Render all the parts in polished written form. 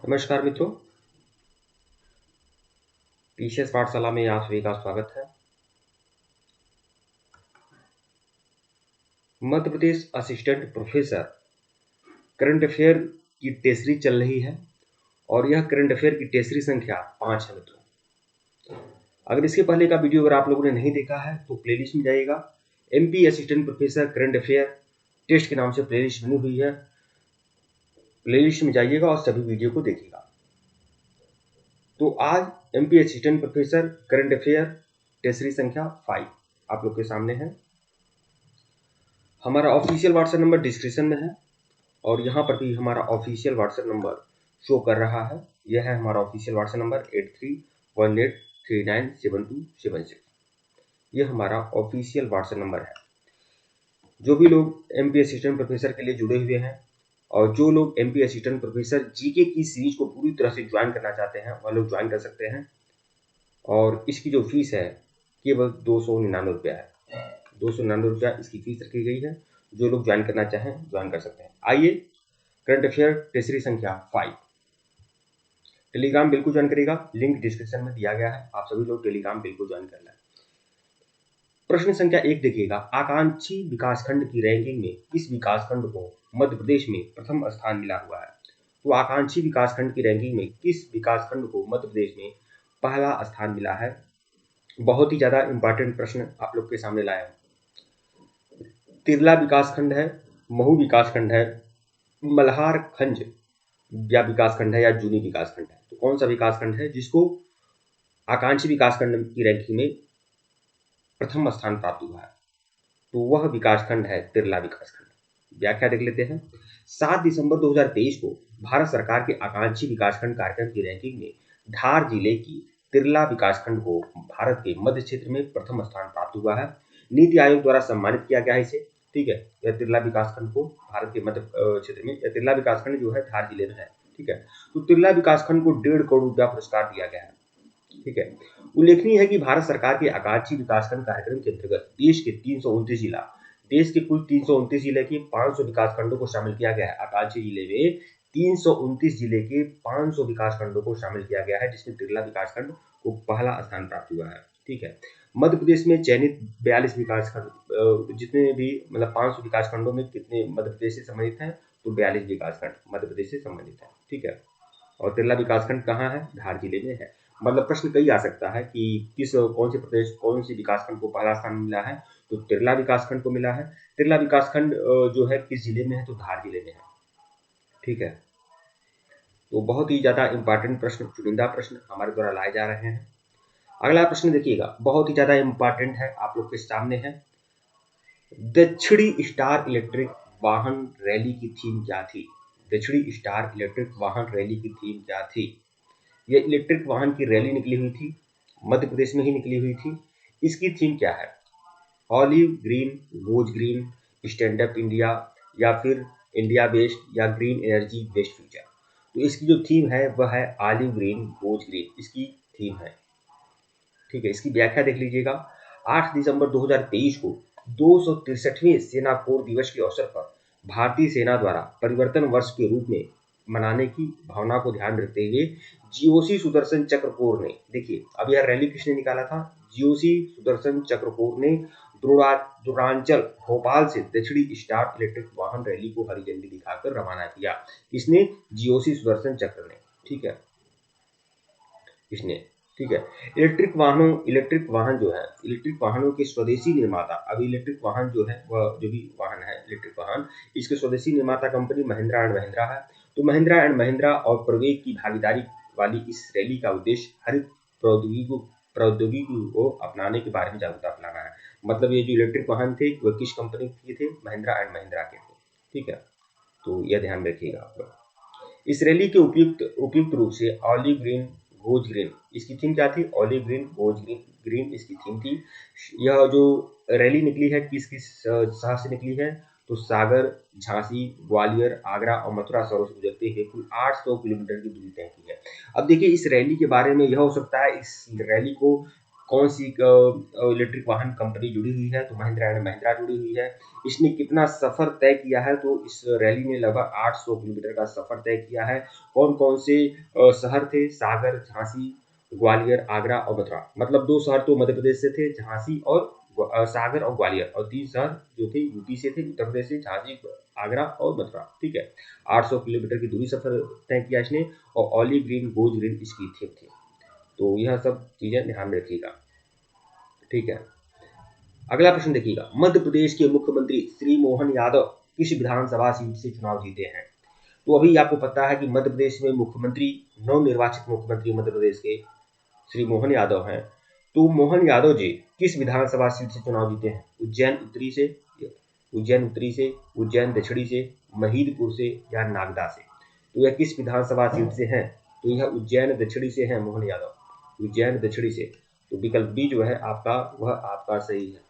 नमस्कार मित्रों, पीसीएस पाठशाला में आप सभी का स्वागत है। Madhya Pradesh assistant professor current affair की टेसरी चल रही है और यह करंट अफेयर की टेसरी संख्या 5 है मित्रों। अगर इसके पहले का वीडियो अगर आप लोगों ने नहीं देखा है तो प्लेलिस्ट में जाइएगा। MP assistant professor current affair test के नाम से प्लेलिस्ट बनी हुई है, प्लेलिस्ट में जाइएगा और सभी वीडियो को देखिएगा। तो आज MP assistant professor current affair टेसरी संख्या 5 आप लोग के सामने है। हमारा ऑफिशियल व्हाट्सएप नंबर डिस्क्रिप्शन में है और यहाँ पर भी हमारा ऑफिशियल व्हाट्सएप नंबर शो कर रहा है। यह है हमारा ऑफिशियल व्हाट्सएप नंबर 8318397276। यह हमारा ऑफिशियल व्हाट्सएप नंबर है। जो भी लोग एमपी असिस्टेंट प्रोफेसर के लिए जुड़े हुए हैं और जो लोग एमपी असिस्टेंट प्रोफेसर जीके की सीरीज को पूरी तरह से ज्वाइन करना चाहते हैं वह लोग ज्वाइन कर सकते हैं। और इसकी जो फीस है केवल 299 रुपया है। 299 रुपया इसकी फीस रखी गई है। जो लोग ज्वाइन करना चाहें ज्वाइन कर सकते हैं। आइए करंट अफेयर टेसरी संख्या 5। टेलीग्राम बिल्कुल ज्वाइन करेगा, लिंक डिस्क्रिप्शन में दिया गया है। आप सभी लोग टेलीग्राम बिल्कुल ज्वाइन कर लें। प्रश्न संख्या 1 देखिएगा, आकांक्षी विकासखंड की रैंकिंग में किस विकासखंड को मध्य प्रदेश में प्रथम स्थान मिला हुआ है? तो आकांक्षी विकासखंड की रैंकिंग में किस विकासखंड को मध्य प्रदेश में पहला स्थान मिला है? बहुत ही ज्यादा इंपॉर्टेंट प्रश्न आप लोग के सामने लाया हूं। तिरला विकासखंड है, महू विकासखंड है, मल्हारखंड या विकासखंड है या जूनी विकासखंड है? तो कौन सा विकासखंड है जिसको आकांक्षी विकासखंड की रैंकिंग में प्रथम स्थान प्राप्त हुआ है? तो वह विकासखंड है तिरला विकासखंड। व्याख्या देख लेते हैं। 7 दिसंबर 2023 को भारत सरकार के आकांक्षी विकासखंड कार्यक्रम की रैंकिंग में धार जिले की तिरला विकासखंड को भारत के मध्य क्षेत्र में प्रथम स्थान प्राप्त हुआ है। नीति आयोग द्वारा सम्मानित किया गया है इसे। ठीक है, यह तिरला विकासखंड को भारत के मध्य क्षेत्र में, यह तिरला विकासखंड जो है धार जिले में है। ठीक है, तो तिरला विकासखंड को 1.5 करोड़ रुपया पुरस्कार दिया गया है। ठीक है, उल्लेखनीय है कि भारत सरकार के आकांक्षी विकासखंड कार्यक्रम के अंतर्गत देश के कुल 329 जिले के 500 विकासखंडों को शामिल किया गया है। आकांक्षी जिले में 329 जिले के 500 विकासखंडों को शामिल किया गया है, जिसमें तिरला विकासखंड को पहला स्थान प्राप्त हुआ है। ठीक है, मध्य प्रदेश में चयनित 42 विकासखंड, जितने भी मतलब 500 विकासखंडों में कितने मध्य प्रदेश से संबंधित हैं? तो 42 विकासखंड मध्य प्रदेश से संबंधित है। ठीक है, और तिरला विकासखंड कहाँ है? धार जिले में है। मतलब प्रश्न कई आ सकता है कि कौन से प्रदेश, कौन सी विकासखंड को पहला स्थान मिला है? तो तिरला विकासखंड को मिला है। तिरला विकासखंड जो है किस जिले में है? तो धार जिले में है। ठीक है, तो बहुत ही ज्यादा इंपॉर्टेंट प्रश्न, चुनिंदा प्रश्न हमारे द्वारा लाए जा रहे हैं। अगला प्रश्न देखिएगा, बहुत ही ज्यादा इंपॉर्टेंट है, आप लोग के सामने है। दक्षिणी स्टार इलेक्ट्रिक वाहन रैली की थीम क्या थी? दक्षिणी स्टार इलेक्ट्रिक वाहन रैली की थीम क्या थी? यह इलेक्ट्रिक वाहन की रैली निकली हुई थी, मध्य प्रदेश में ही निकली हुई थी। इसकी थीम क्या है? Olive green, goes green, stand up India, या फिर इंडिया बेस्ट, या ग्रीन एनर्जी बेस्ट फ्यूचर? तो इसकी जो थीम है वह है ऑलिव ग्रीन गोज ग्रीन, इसकी थीम है। ठीक है, इसकी व्याख्या देख लीजिएगा। 8 दिसंबर 2023 को 263वें सेना कोर दिवस के अवसर पर भारतीय सेना द्वारा परिवर्तन वर्ष के रूप में मनाने की भावना को ध्यान रखते हुए जीओसी सुदर्शन चक्र कोर ने, देखिए अब यह रैली किसने निकाला था? जीओसी सुदर्शन चक्र कोर ने द्रोणांचल भोपाल से दक्षिणी स्टार इलेक्ट्रिक वाहन रैली को हरी झंडी दिखाकर रवाना किया। किसने? जीओसी सुदर्शन चक्र ने। ठीक है, इसने। ठीक है, इलेक्ट्रिक वाहन जो है, इलेक्ट्रिक वाहनों के स्वदेशी निर्माता, अभी इलेक्ट्रिक वाहन जो है वह जो भी वाहन है इलेक्ट्रिक वाहन, इसके स्वदेशी निर्माता कंपनी महिंद्रा एंड महिंद्रा है। तो महिंद्रा एंड महिंद्रा और प्रवेग की भागीदारी वाली इस रैली का उद्देश्य हरित प्रौद्योगिकी को अपनाने के बारे में जागरूकता फैलाना है। मतलब ये जो इलेक्ट्रिक वाहन थे वह किस कंपनी के थे? महिंद्रा एंड महिंद्रा के थे। ठीक है, तो यह ध्यान रखिएगा आप लोग। इस रैली के उपयुक्त रूप से ऑलिव ग्रीन गोज ग्रीन, इसकी थीम क्या थी? ऑलिव ग्रीन गोज ग्रीन इसकी थीम थी। यह जो रैली निकली है किस किस शहर से निकली है? तो सागर, झांसी, ग्वालियर, आगरा और मथुरा शहरों से गुजरते हुए कुल 800 किलोमीटर की दूरी तय की है। अब देखिए इस रैली के बारे में यह हो सकता है, इस रैली को कौन सी इलेक्ट्रिक वाहन कंपनी जुड़ी हुई है, तो महिंद्रा एंड महिंद्रा जुड़ी हुई है। इसने कितना सफर तय किया है, तो इस रैली ने लगभग 800 किलोमीटर का सफर तय किया है। कौन कौन से शहर थे, सागर, झांसी, ग्वालियर, आगरा और मथुरा। मतलब 2 शहर तो मध्य प्रदेश से थे, झांसी और सागर और ग्वालियर, और 3 शहर जो थे यूपी से थे, उत्तर प्रदेश से झांसी, आगरा और मथुरा। ठीक है, 800 किलोमीटर की दूरी सफर तय किया इसने, और ऑली ग्रीन गोज ग्रीन इसकी थीम थी। तो यह सब चीजें ध्यान में रखिएगा। ठीक है, अगला प्रश्न देखिएगा, मध्य प्रदेश के मुख्यमंत्री श्री मोहन यादव किस विधानसभा सीट से चुनाव जीते हैं। तो अभी आपको पता है कि मध्य प्रदेश में मुख्यमंत्री, नव निर्वाचित मुख्यमंत्री मध्य प्रदेश के श्री मोहन यादव हैं। तो मोहन यादव जी किस विधानसभा सीट से चुनाव जीते हैं, उज्जैन उत्तरी से, उज्जैन उत्तरी से, उज्जैन दक्षिणी से, महिदपुर से या नागदा से। तो यह किस विधानसभा सीट से है, तो यह उज्जैन दक्षिणी से है मोहन यादव, उज्जैन दक्षिणी से। तो विकल्प बी जो है आपका, वह आपका सही है।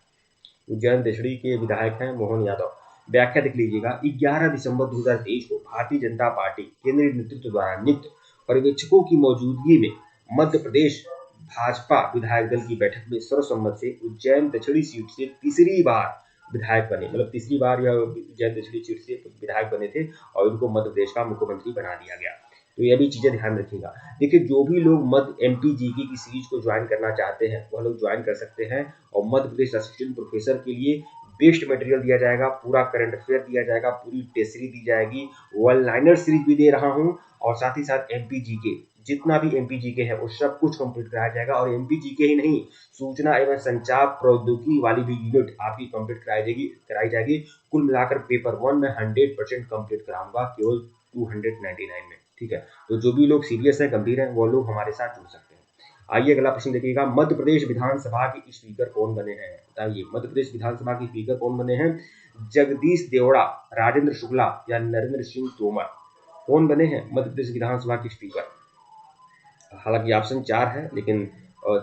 उज्जैन दक्षिणी के विधायक हैं मोहन यादव। व्याख्या देख लीजिएगा, 11 दिसंबर 2023 को भारतीय जनता पार्टी केंद्रीय नेतृत्व द्वारा नियुक्त पर्यवेक्षकों की मौजूदगी में मध्य प्रदेश भाजपा विधायक दल की बैठक में सर्वसम्मत से उज्जैन दक्षिणी सीट से तीसरी बार विधायक बने। मतलब तीसरी बार यह उज्जैन दक्षिणी सीट से विधायक बने थे और इनको मध्य प्रदेश का मुख्यमंत्री बना दिया गया। तो यह भी चीजें ध्यान रखिएगा। देखिए, जो भी लोग मध्य एमपी जीके की सीरीज को ज्वाइन करना चाहते हैं वह लोग ज्वाइन कर सकते हैं, और मध्य प्रदेश असिस्टेंट प्रोफेसर के लिए बेस्ट मटेरियल दिया जाएगा, पूरा करंट अफेयर दिया जाएगा, पूरी टेस्ट सीरीज दी जाएगी, वन लाइनर सीरीज भी दे रहा हूँ, और साथ ही साथ एमपी जीके, जितना भी एमपी जीके है वो सब कुछ कंप्लीट कराया जाएगा। और एमपी जीके ही नहीं, सूचना एवं संचार प्रौद्योगिकी वाली भी यूनिट आपकी कंप्लीट कराई जाएगी। कुल मिलाकर पेपर 1 में 100% कंप्लीट कराऊंगा, केवल 299 में। ठीक है, तो जो भी लोग सीरियस है, गंभीर है, वो लोग हमारे साथ जुड़ सकते हैं। आइए अगला प्रश्न देखिएगा, मध्य प्रदेश विधानसभा के स्पीकर कौन बने हैं, बताइए मध्य प्रदेश विधानसभा के स्पीकर कौन बने हैं। जगदीश देवड़ा, राजेंद्र शुक्ला या नरेंद्र सिंह तोमर, कौन बने हैं मध्य प्रदेश विधानसभा के स्पीकर। हालांकि ऑप्शन 4 है, लेकिन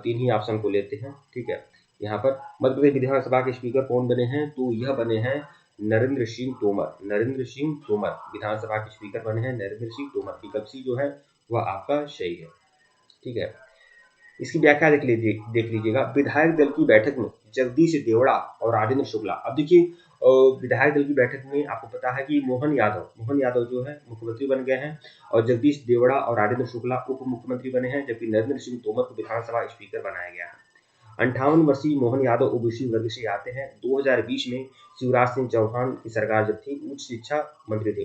3 ही ऑप्शन को लेते हैं। ठीक है, यहाँ पर मध्य प्रदेश विधानसभा के स्पीकर कौन बने हैं, तो यह बने हैं नरेंद्र सिंह तोमर। नरेंद्र सिंह तोमर विधानसभा के स्पीकर बने हैं, नरेंद्र सिंह तोमर। विकल्प सी जो है वह आपका सही है। ठीक है, इसकी व्याख्या देख लीजिएगा, विधायक दल की बैठक में जगदीश देवड़ा और राजेंद्र शुक्ला। अब देखिए, विधायक दल की बैठक में आपको पता है कि मोहन यादव जो है मुख्यमंत्री बन गए हैं, और जगदीश देवड़ा और राजेंद्र शुक्ला उप मुख्यमंत्री बने हैं, जबकि नरेंद्र सिंह तोमर को विधानसभा स्पीकर बनाया गया है। 58 वर्षीय मोहन यादव ओबीसी वर्ग से आते हैं। 2020 में शिवराज सिंह चौहान की सरकार जब थी, उच्च शिक्षा मंत्री थे,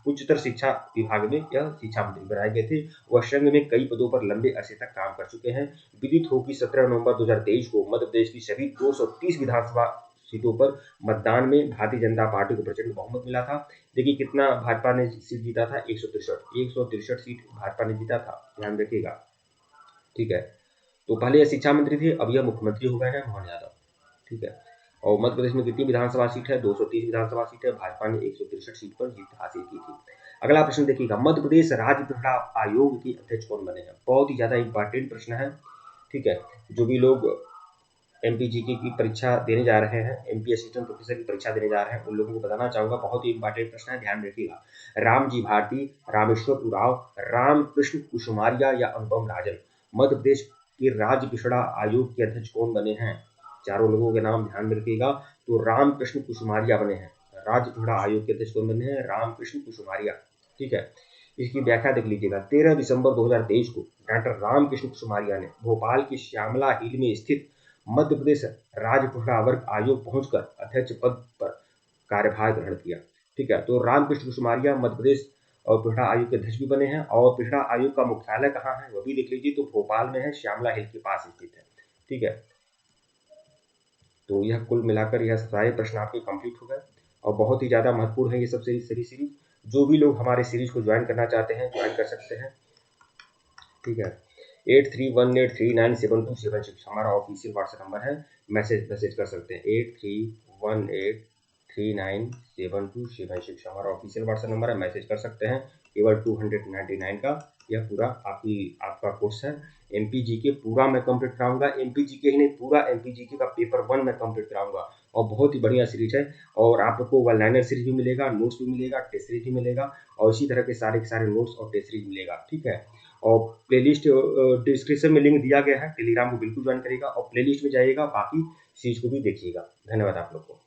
उच्चतर शिक्षा विभाग में यह शिक्षा मंत्री बनाए गए थे। वह संघ में कई पदों पर लंबे अरसे तक काम कर चुके हैं। विदित हो कि 17 नवंबर 2023 को मध्य प्रदेश की सभी 230 विधानसभा सीटों पर मतदान में भारतीय जनता पार्टी को प्रचंड बहुमत मिला था। देखिए कितना भाजपा ने सीट जीता था, 163 सीट भाजपा ने जीता था, ध्यान रखिएगा। ठीक है, तो पहले ये शिक्षा मंत्री थे, अब यह मुख्यमंत्री हो गए हैं मोहन यादव। ठीक है, और मध्य प्रदेश में कितनी विधानसभा सीट है, 230 विधानसभा सीट है, भाजपा ने 163 सीट पर जीत हासिल की थी। अगला प्रश्न देखिएगा, मध्य प्रदेश राज्य परीक्षा आयोग के अध्यक्ष कौन बने हैं। बहुत ही ज्यादा इंपॉर्टेंट प्रश्न है। ठीक है, जो भी लोग एमपीजीके की परीक्षा देने जा रहे हैं, एमपी असिस्टेंट प्रोफेसर की परीक्षा देने जा रहे हैं, उन लोगों को बताना चाहूंगा, बहुत ही इंपॉर्टेंट प्रश्न है, ध्यान रखिएगा। रामजी भारती, रामेश्वर उरांव, रामकृष्ण कुसुमारिया या अनुपम राजन, मध्य प्रदेश के राज्य पिछड़ा आयोग के अध्यक्ष कौन बने हैं। चारों लोगों के नाम ध्यान में रखिएगा। तो रामकृष्ण कुसुमारिया बने हैं। राज्य पिछड़ा आयोग के अध्यक्ष कौन बने हैं, रामकृष्ण कुसुमारिया। ठीक है, इसकी व्याख्या देख लीजिएगा, 13 दिसंबर 2023 को डॉक्टर रामकृष्ण कुसुमारिया ने भोपाल के श्यामला हिल में स्थित मध्य प्रदेश राज्य पिछड़ा वर्ग आयोग पहुंचकर अध्यक्ष पद पर कार्यभार ग्रहण किया। ठीक है, तो रामकृष्ण कुसुमारिया मध्य प्रदेश और पिछड़ा आयोग के अध्यक्ष भी बने हैं, और पिछड़ा आयोग का मुख्यालय कहाँ है वह भी देख लीजिए, तो भोपाल में है, श्यामला हिल के पास स्थित है। ठीक है, तो यह कुल मिलाकर यह सारे प्रश्न आपके कंप्लीट हो गए, और बहुत ही ज्यादा महत्वपूर्ण है ये सब सीरीज। जो भी लोग हमारे सीरीज को ज्वाइन करना चाहते हैं ज्वाइन कर सकते हैं। ठीक है, 8318397276 हमारा ऑफिशियल व्हाट्सएप नंबर है, मैसेज कर सकते हैं 8318 397276 हमारा ऑफिशियल व्हाट्सएप नंबर है, मैसेज कर सकते हैं। केवल 299 का यह पूरा आपका कोर्स है। एमपीजीके पूरा मैं कंप्लीट कराऊंगा, एमपीजीके ही नहीं पूरा एमपीजीके का पेपर 1 मैं कंप्लीट कराऊंगा और बहुत ही बढ़िया सीरीज है। और आपको वन लाइनर सीरीज भी मिलेगा, नोट्स भी मिलेगा, टेस्ट सीरीज भी मिलेगा और इसी तरह के सारे नोट्स और टेस्ट सीरीज मिलेगा, ठीक है। और प्लेलिस्ट डिस्क्रिप्शन में लिंक दिया गया है, टेलीग्राम को बिल्कुल ज्वाइन करिएगा और प्लेलिस्ट में जाइएगा, बाकी सीरीज को भी देखिएगा। धन्यवाद आप लोग को।